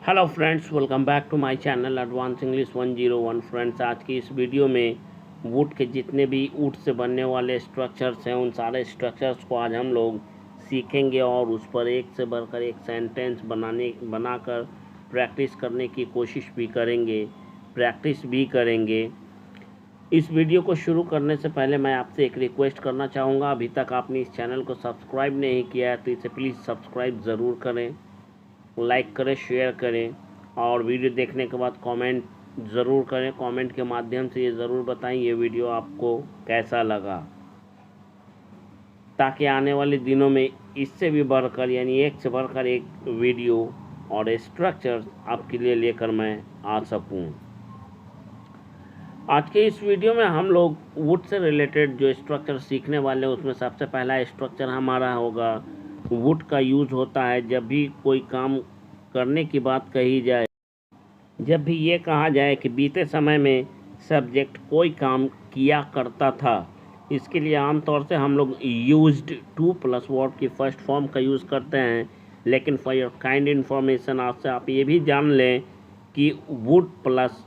Hello friends, welcome back to my channel advance English 101। Friends, आज की इस video में वुड के जितने भी वुड से बनने वाले स्ट्रक्चर्स हैं उन सारे स्ट्रक्चर्स को आज हम लोग सीखेंगे और उस पर एक से बढ़कर एक सेंटेंस बनाकर प्रैक्टिस करने की कोशिश भी करेंगे, प्रैक्टिस भी करेंगे। इस वीडियो को शुरू करने से पहले मैं आपसे एक रिक्वेस्ट करना चाहूँगा। अभी तक आपने इस चैनल को सब्सक्राइब नहीं किया है तो इसे प्लीज़ सब्सक्राइब ज़रूर करें, लाइक करें, शेयर करें और वीडियो देखने के बाद कमेंट ज़रूर करें। कमेंट के माध्यम से ये ज़रूर बताएं ये वीडियो आपको कैसा लगा, ताकि आने वाले दिनों में इससे भी बढ़कर यानी एक से बढ़कर एक वीडियो और स्ट्रक्चर आपके लिए लेकर मैं आ सकूं। आज के इस वीडियो में हम लोग वुड से रिलेटेड जो स्ट्रक्चर सीखने वाले हैं उसमें सबसे पहला स्ट्रक्चर हमारा होगा वुड का यूज़ होता है जब भी कोई काम करने की बात कही जाए, जब भी ये कहा जाए कि बीते समय में सब्जेक्ट कोई काम किया करता था। इसके लिए आमतौर से हम लोग यूज्ड टू प्लस वर्ब की फर्स्ट फॉर्म का यूज़ करते हैं, लेकिन फॉर योर काइंड इन्फॉर्मेशन आज से आप ये भी जान लें कि वुड प्लस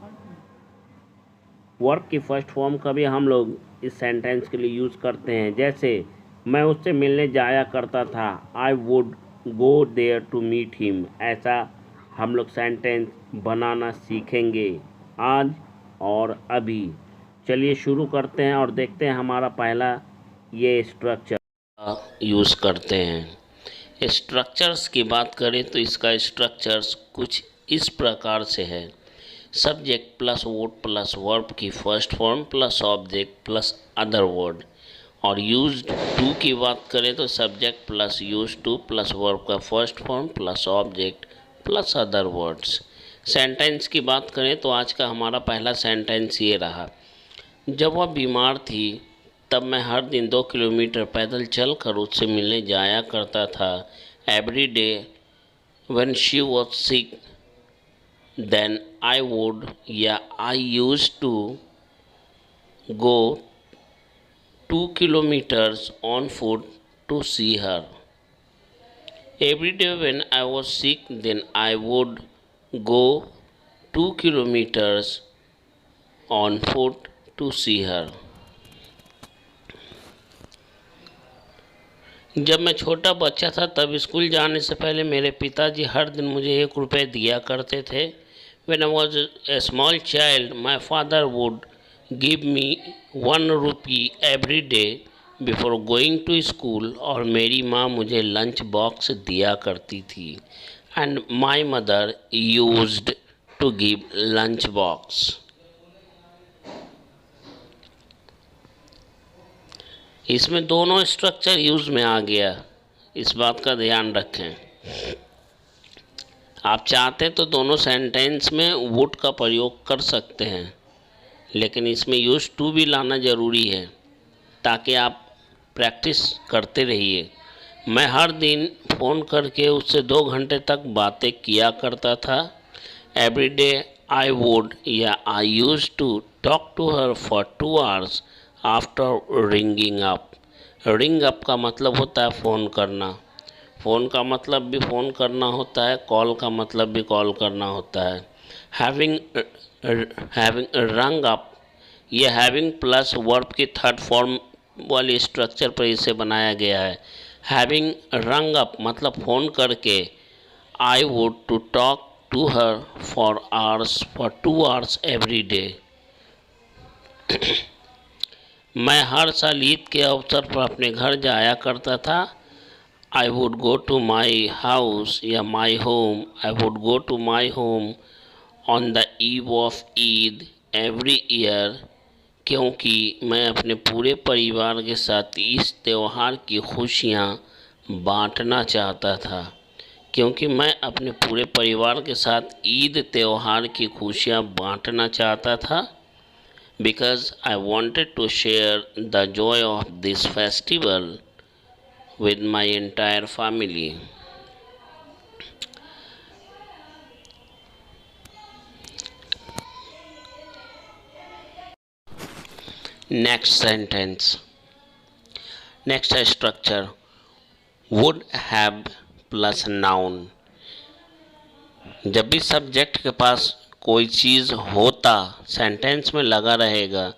वर्ब की फर्स्ट फॉर्म का भी हम लोग इस सेंटेंस के लिए यूज़ करते हैं। जैसे मैं उससे मिलने जाया करता था, I would go there to meet him. ऐसा हम लोग सेंटेंस बनाना सीखेंगे आज और अभी। चलिए शुरू करते हैं और देखते हैं हमारा पहला ये स्ट्रक्चर यूज़ करते हैं। स्ट्रक्चर्स की बात करें तो इसका स्ट्रक्चर्स कुछ इस प्रकार से है। Subject plus would plus verb की first form plus object plus other word. और यूज्ड टू की बात करें तो subject plus used to plus verb का first form plus object plus other words. Sentence की बात करें तो आज का हमारा पहला सेंटेंस ये रहा। जब वह बीमार थी तब मैं हर दिन 2 किलोमीटर पैदल चल कर उससे मिलने जाया करता था। Every day when she was sick then I used to go 2 kilometers on foot to see her. Every day when I was sick, then I would go 2 kilometers on foot to see her. जब मैं छोटा बच्चा था तब school जाने से पहले मेरे पिताजी हर दिन मुझे 1 रुपये दिया करते थे। When I was a small child, my father would give me 1 rupee every day before going to school। और मेरी माँ मुझे लंच बॉक्स दिया करती थी। And my mother used to give lunch box। इसमें दोनों स्ट्रक्चर यूज़ में आ गया, इस बात का ध्यान रखें। आप चाहते तो दोनों सेंटेंस में वुड का प्रयोग कर सकते हैं, लेकिन इसमें यूज टू भी लाना ज़रूरी है ताकि आप प्रैक्टिस करते रहिए। मैं हर दिन फ़ोन करके उससे 2 घंटे तक बातें किया करता था। एवरी डे आई वुड या I use to talk to her for 2 hours after ringing up. Ring up का मतलब होता है फ़ोन करना। फ़ोन का मतलब भी फ़ोन करना होता है, कॉल का मतलब भी कॉल करना होता है। हैविंग रंग अप, ये हैविंग प्लस वर्ब की थर्ड फॉर्म वाली स्ट्रक्चर पर इसे बनाया गया है। हैविंग रंग अप मतलब फ़ोन करके। I would to talk to her for 2 hours every day. मैं हर साल ईद के अवसर पर अपने घर जाया करता था। I would go to my house या my home। I would go to my home on the eve of Eid every year। क्योंकि मैं अपने पूरे परिवार के साथ इस त्यौहार की खुशियाँ बांटना चाहता था। क्योंकि मैं अपने पूरे परिवार के साथ ईद त्यौहार की खुशियाँ बांटना चाहता था। Because I wanted to share the joy of this festival with my entire family। Next sentence, next structure would have plus noun। जब भी सब्जेक्ट के पास कोई चीज़ होता सेंटेंस में लगा रहेगा।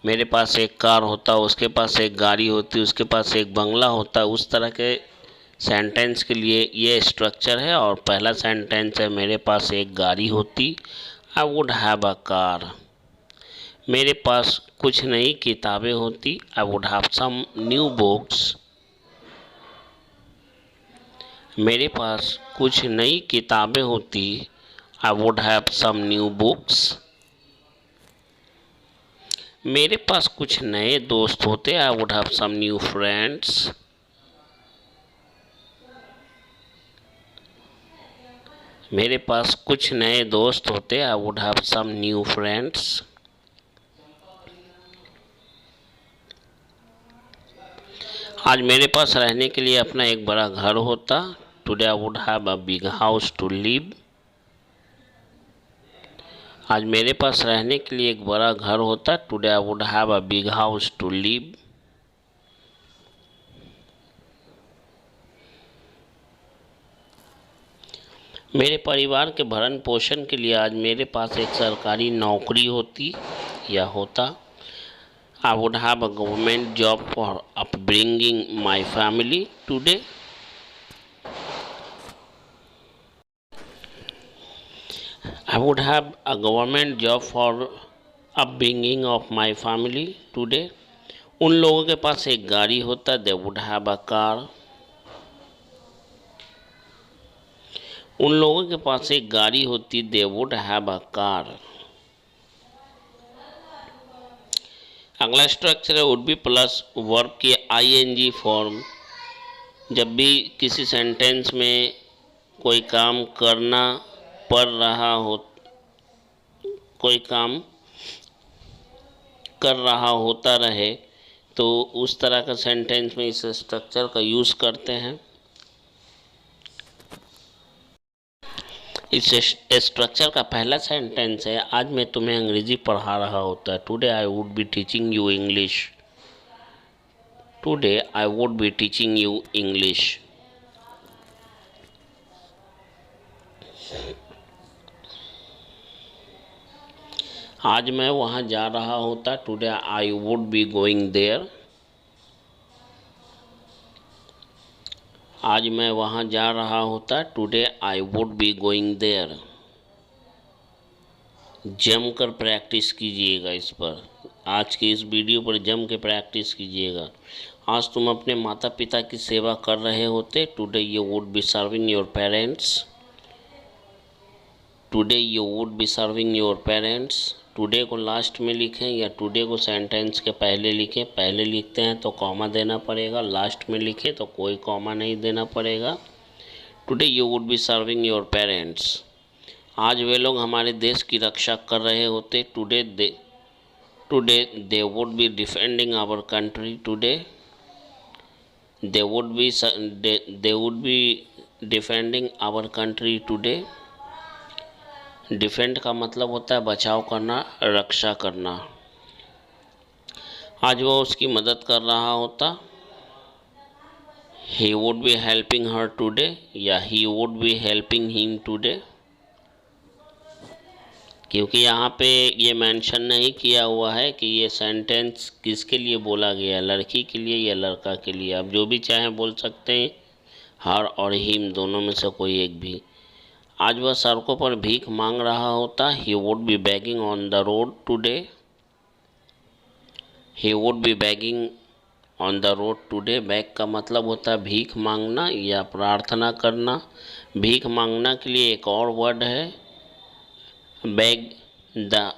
मेरे पास एक कार होता, उसके पास एक गाड़ी होती, उसके पास एक बंगला होता, उस तरह के सेंटेंस के लिए ये स्ट्रक्चर है। और पहला सेंटेंस है मेरे पास एक गाड़ी होती, I would have a car. मेरे पास कुछ नई किताबें होती, I would have some new books. मेरे पास कुछ नई किताबें होती, I would have some new books. मेरे पास कुछ नए दोस्त होते, I would have some new friends. मेरे पास कुछ नए दोस्त होते, I would have some new friends. आज मेरे पास रहने के लिए अपना एक बड़ा घर होता, today I would have a big house to live. आज मेरे पास रहने के लिए एक बड़ा घर होता, today I would have a big house to live. मेरे परिवार के भरण पोषण के लिए आज मेरे पास एक सरकारी नौकरी होती या होता, I would have a government job for upbringing my family today. I would have a government job for upbringing of my family today. उन लोगों के पास एक गाड़ी होता, they would have a car. उन लोगों के पास एक गाड़ी होती, they would have a car. अगला स्ट्रक्चर है वुड बी प्लस वर्ब की आईएनजी फॉर्म। जब भी किसी सेंटेंस में कोई काम करना पड़ रहा हो, कोई काम कर रहा होता रहे, तो उस तरह का सेंटेंस में इस स्ट्रक्चर का यूज़ करते हैं। इस स्ट्रक्चर का पहला सेंटेंस है, आज मैं तुम्हें अंग्रेजी पढ़ा रहा होता, today I would be teaching you English. Today I would be teaching you English. आज मैं वहाँ जा रहा होता, today I would be going there. आज मैं वहाँ जा रहा होता, today I would be going there. जम कर प्रैक्टिस कीजिएगा इस पर, आज की इस वीडियो पर जम के प्रैक्टिस कीजिएगा। आज तुम अपने माता पिता की सेवा कर रहे होते, today you would be serving your parents. Today you would be serving your parents. Today को लास्ट में लिखें या टुडे को सेंटेंस के पहले लिखें। पहले लिखते हैं तो कॉमा देना पड़ेगा, लास्ट में लिखें तो कोई कॉमा नहीं देना पड़ेगा। Today you would be serving your parents. आज वे लोग हमारे देश की रक्षा कर रहे होते, today they would be defending our country. Today they would be defending our country today. Defend का मतलब होता है बचाव करना, रक्षा करना। आज वो उसकी मदद कर रहा होता, he would be helping her today या he would be helping him today. क्योंकि यहाँ पे ये मेंशन नहीं किया हुआ है कि ये सेंटेंस किसके लिए बोला गया, लड़की के लिए या लड़का के लिए। आप जो भी चाहें बोल सकते हैं, हर और हिम दोनों में से कोई एक भी। आज वह सड़कों पर भीख मांग रहा होता, he would B begging on the road today. He would B begging on the road today. Bag का मतलब होता है भीख मांगना या प्रार्थना करना। भीख मांगना के लिए एक और वर्ड है bag the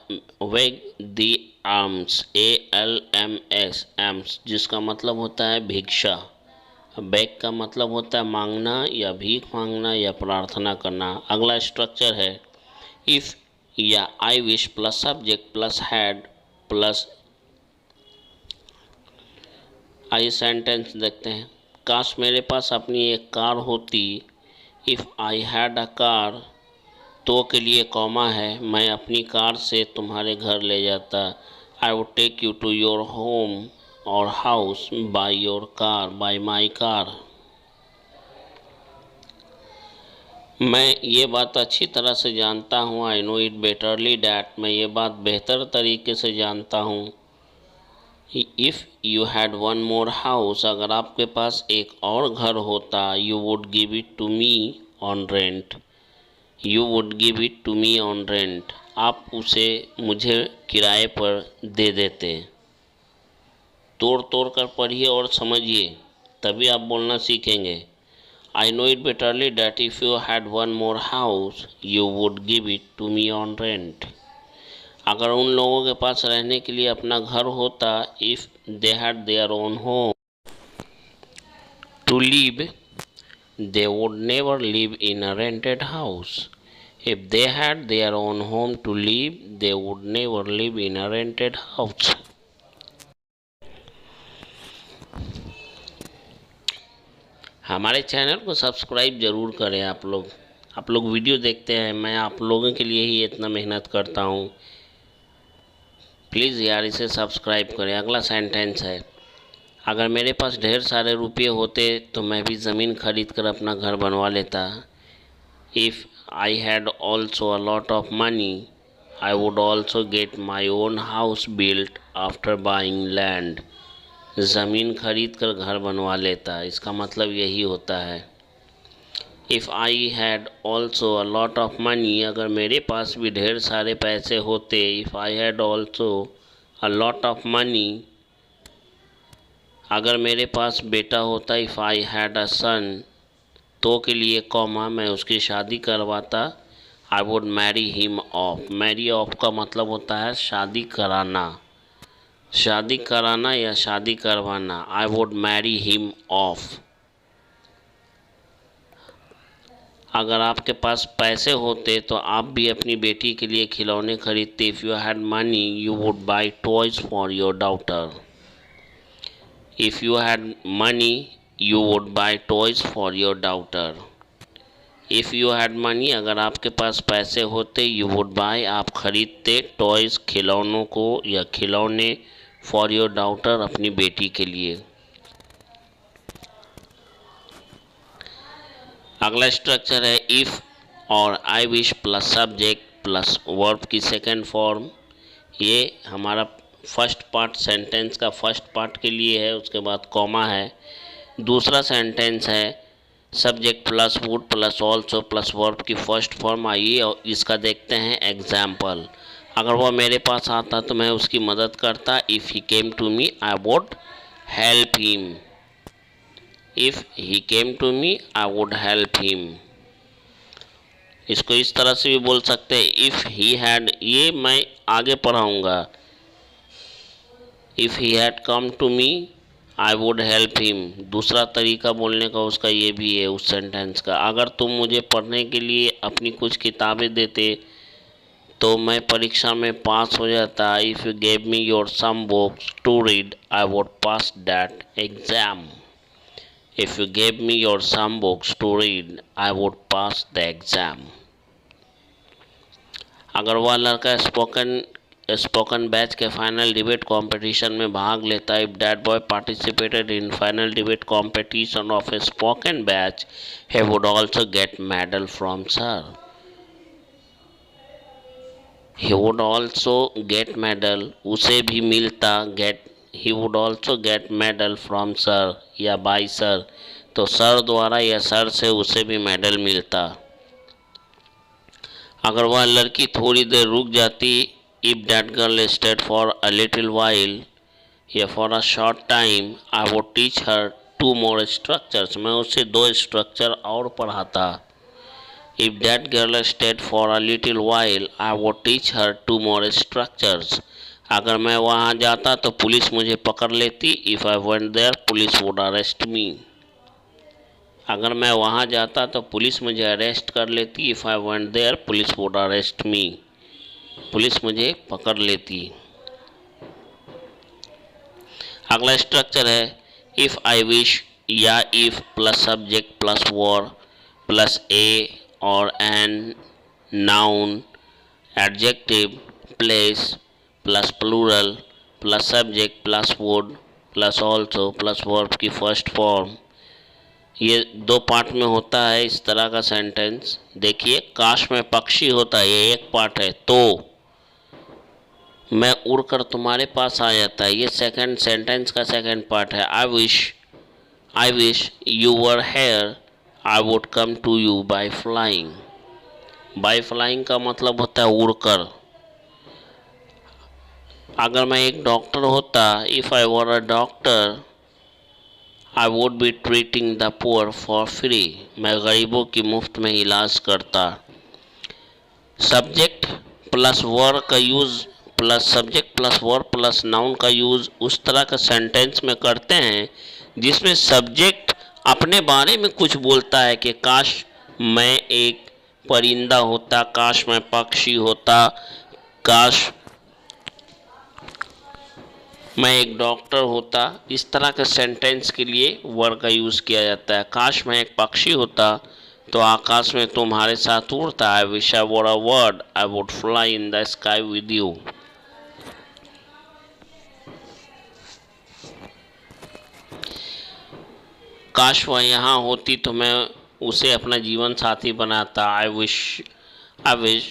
arms, ALMS, AIIMS, जिसका मतलब होता है भिक्षा। बेग का मतलब होता है मांगना या भीख मांगना या प्रार्थना करना। अगला स्ट्रक्चर है इफ़ या I wish plus subject plus had plus. आइए सेंटेंस देखते हैं। काश मेरे पास अपनी एक कार होती, if I had a car, तो के लिए कॉमा है, मैं अपनी कार से तुम्हारे घर ले जाता, I would take you to your home और house by your car, by my car. मैं ये बात अच्छी तरह से जानता हूँ। I know it betterly that, मैं ये बात बेहतर तरीके से जानता हूँ। If you had one more house, अगर आपके पास एक और घर होता, you would give it to me on rent. You would give it to me on rent, आप उसे मुझे किराए पर दे देते। तोड़ तोड़ कर पढ़िए और समझिए, तभी आप बोलना सीखेंगे। I know it bitterly that if you had one more house, you would give it to me on rent. अगर उन लोगों के पास रहने के लिए अपना घर होता, if they had their own home to live, they would never live in a rented house. If they had their own home to live, they would never live in a rented house. हमारे channel को subscribe ज़रूर करें आप लोग video देखते हैं, मैं आप लोगों के लिए ही इतना मेहनत करता हूँ। प्लीज़ यार इसे सब्सक्राइब करें। अगला सेंटेंस है, अगर मेरे पास ढेर सारे रुपये होते तो मैं भी ज़मीन खरीद कर अपना घर बनवा लेता। If I had also a lot of money, I would also get my own house built after buying land. ज़मीन खरीद कर घर बनवा लेता, इसका मतलब यही होता है। If I had also a lot of money, अगर मेरे पास भी ढेर सारे पैसे होते। If I had also a lot of money, अगर मेरे पास बेटा होता। इफ़ आई हैड अ सन, तो के लिए कॉमा, मैं उसकी शादी करवाता। I would marry him off, marry off का मतलब होता है शादी कराना, शादी कराना या शादी करवाना। आई वुड मैरी हिम ऑफ। अगर आपके पास पैसे होते तो आप भी अपनी बेटी के लिए खिलौने खरीदते। If you had money, you would buy toys for your daughter. If you had money, you would buy toys for your daughter. If you had money, अगर आपके पास पैसे होते। यू वुड बाई, आप खरीदते। टॉयज़, खिलौनों को या खिलौने। फॉर योर डॉटर, अपनी बेटी के लिए। अगला स्ट्रक्चर है इफ़ और I wish plus subject plus verb की सेकेंड फॉर्म। ये हमारा फर्स्ट पार्ट, सेंटेंस का फर्स्ट पार्ट के लिए है, उसके बाद कॉमा है। दूसरा सेंटेंस है subject plus would plus also plus verb की फर्स्ट फॉर्म। आइए और इसका देखते हैं एग्जाम्पल। अगर वह मेरे पास आता तो मैं उसकी मदद करता। If he came to me, I would help him. If he came to me, I would help him. इसको इस तरह से भी बोल सकते हैं इफ़ ही हैड, ये मैं आगे पढ़ाऊँगा। If he had come to me, I would help him. दूसरा तरीका बोलने का उसका ये भी है उस सेंटेंस का। अगर तुम मुझे पढ़ने के लिए अपनी कुछ किताबें देते तो मैं परीक्षा में पास हो जाता। If you gave me your some books to read, I would pass that exam. If you gave me your some books to read, I would pass the exam. अगर वह लड़का स्पोकन बैच के final debate competition में भाग लेता। If that boy participated in final debate competition of A spoken batch, he would also get medal from sir. He would also get medal, उसे भी मिलता। get, he would also get medal from sir या by sir, तो sir द्वारा या sir से उसे भी मेडल मिलता। अगर वह लड़की थोड़ी देर रुक जाती। If that girl stayed for a little while या for a short time, I would teach her two more structures, मैं उसे 2 स्ट्रक्चर और पढ़ाता। If that girl stayed for a little while, I would teach her 2 more structures, अगर मैं वहाँ जाता तो पुलिस मुझे पकड़ लेती। If I went there, police would arrest me, अगर मैं वहाँ जाता तो पुलिस मुझे अरेस्ट कर लेती। If I went there, police would arrest me, police मुझे पकड़ लेती। अगला स्ट्रक्चर है इफ़ आई विश या if plus subject plus verb plus a और an, noun, adjective, place plus plural plus subject plus would plus also plus verb की first form. ये दो पार्ट में होता है इस तरह का सेंटेंस। देखिए, काश में पक्षी होता, ये एक पार्ट है। तो मैं उड़कर तुम्हारे पास आ जाता है, ये सेकंड सेंटेंस का सेकंड पार्ट है। I wish you were here, I would come to you by flying. By flying का मतलब होता है उड़कर। अगर मैं एक डॉक्टर होता, if I were a doctor, I would be treating the poor for free. मैं गरीबों की मुफ्त में इलाज करता। सब्जेक्ट प्लस वर्ब का use plus subject plus verb plus noun का यूज़ उस तरह का सेंटेंस में करते हैं जिसमें सब्जेक्ट अपने बारे में कुछ बोलता है कि काश मैं एक परिंदा होता, काश मैं पक्षी होता, काश मैं एक डॉक्टर होता। इस तरह के सेंटेंस के लिए वर्ब का यूज़ किया जाता है। काश मैं एक पक्षी होता तो आकाश में तुम्हारे साथ उड़ता। I wish I were a bird, I would fly in the sky with you. काश वह यहाँ होती तो मैं उसे अपना जीवन साथी बनाता। I wish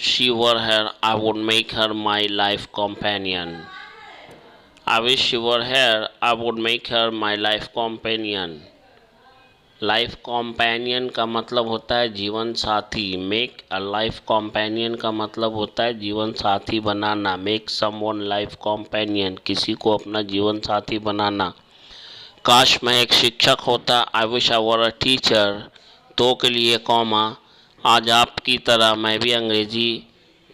she were here, I would make her my life companion. I wish she were here, I would make her my life companion. Life companion का मतलब होता है जीवन साथी। मेक अ लाइफ कॉम्पेनियन का मतलब होता है जीवन साथी बनाना। मेक समवन लाइफ कॉम्पेनियन, किसी को अपना जीवन साथी बनाना। काश मैं एक शिक्षक होता, I wish I were a teacher. तो के लिए कॉमा, आज आपकी तरह मैं भी अंग्रेजी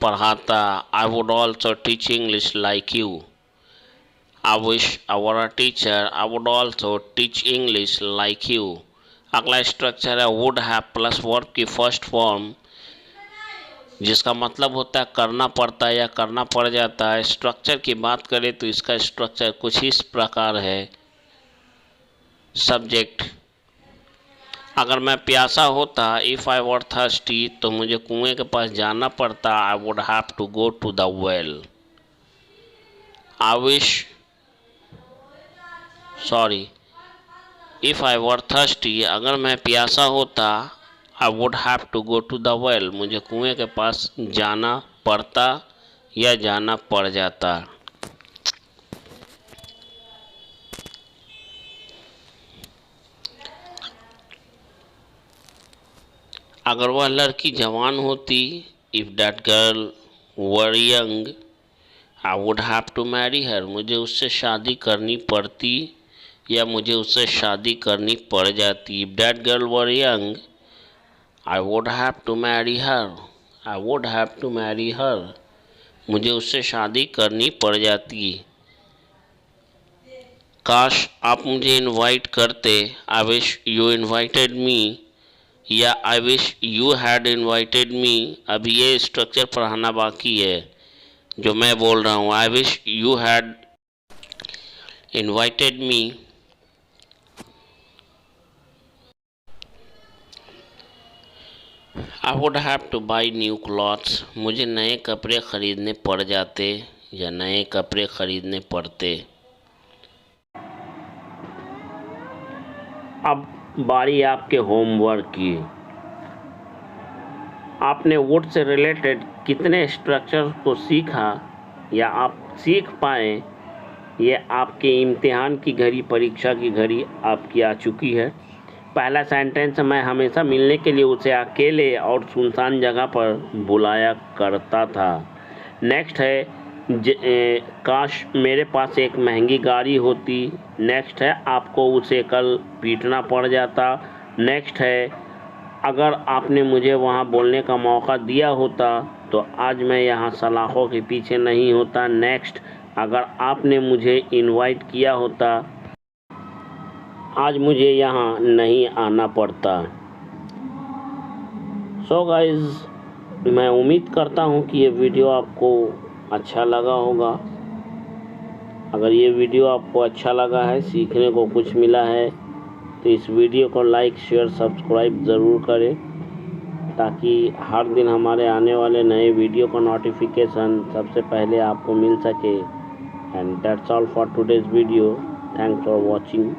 पढ़ाता। I would also teach English like you. I wish I were a teacher, I would also teach English like you. अगला स्ट्रक्चर है would have प्लस वर्ब की फर्स्ट फॉर्म, जिसका मतलब होता है करना पड़ता है या करना पड़ जाता है। स्ट्रक्चर की बात करें तो इसका स्ट्रक्चर कुछ इस प्रकार है। सब्जेक्ट, अगर मैं प्यासा होता, इफ़ आई वर थर्स्टी, तो मुझे कुएं के पास जाना पड़ता। I would have to go to the well. I wish if I were thirsty, अगर मैं प्यासा होता, I would have to go to the well, मुझे कुएं के पास जाना पड़ता या जाना पड़ जाता। अगर वह लड़की जवान होती, if that girl were young, I would have to marry her, मुझे उससे शादी करनी पड़ती या मुझे उससे शादी करनी पड़ जाती। If that girl were young, I would have to marry her, I would have to marry her, मुझे उससे शादी करनी पड़ जाती। काश आप मुझे इनवाइट करते, I wish you invited me, या I wish you had invited me. अभी ये स्ट्रक्चर पढ़ाना बाकी है जो मैं बोल रहा हूँ। आई wish you had invited me. I would have two by new clothes, मुझे नए कपड़े ख़रीदने पड़ जाते या नए कपड़े ख़रीदने पड़ते। अब बारी आपके होमवर्क की। आपने वुड से रिलेटेड कितने स्ट्रक्चर को सीखा या आप सीख पाए, ये आपके इम्तिहान की घड़ी, परीक्षा की घड़ी आपकी आ चुकी है। पहला सेंटेंस, मैं हमेशा मिलने के लिए उसे अकेले और सुनसान जगह पर बुलाया करता था। नेक्स्ट है काश मेरे पास एक महंगी गाड़ी होती। नेक्स्ट है आपको उसे कल पीटना पड़ जाता। नेक्स्ट है अगर आपने मुझे वहाँ बोलने का मौका दिया होता तो आज मैं यहाँ सलाखों के पीछे नहीं होता। नेक्स्ट, अगर आपने मुझे इनवाइट किया होता आज मुझे यहाँ नहीं आना पड़ता। सो गाइस, मैं उम्मीद करता हूँ कि ये वीडियो आपको अच्छा लगा होगा। अगर ये वीडियो आपको अच्छा लगा है, सीखने को कुछ मिला है, तो इस वीडियो को लाइक, शेयर, सब्सक्राइब ज़रूर करें ताकि हर दिन हमारे आने वाले नए वीडियो का नोटिफिकेशन सबसे पहले आपको मिल सके। And that's all for today's video. Thanks for watching.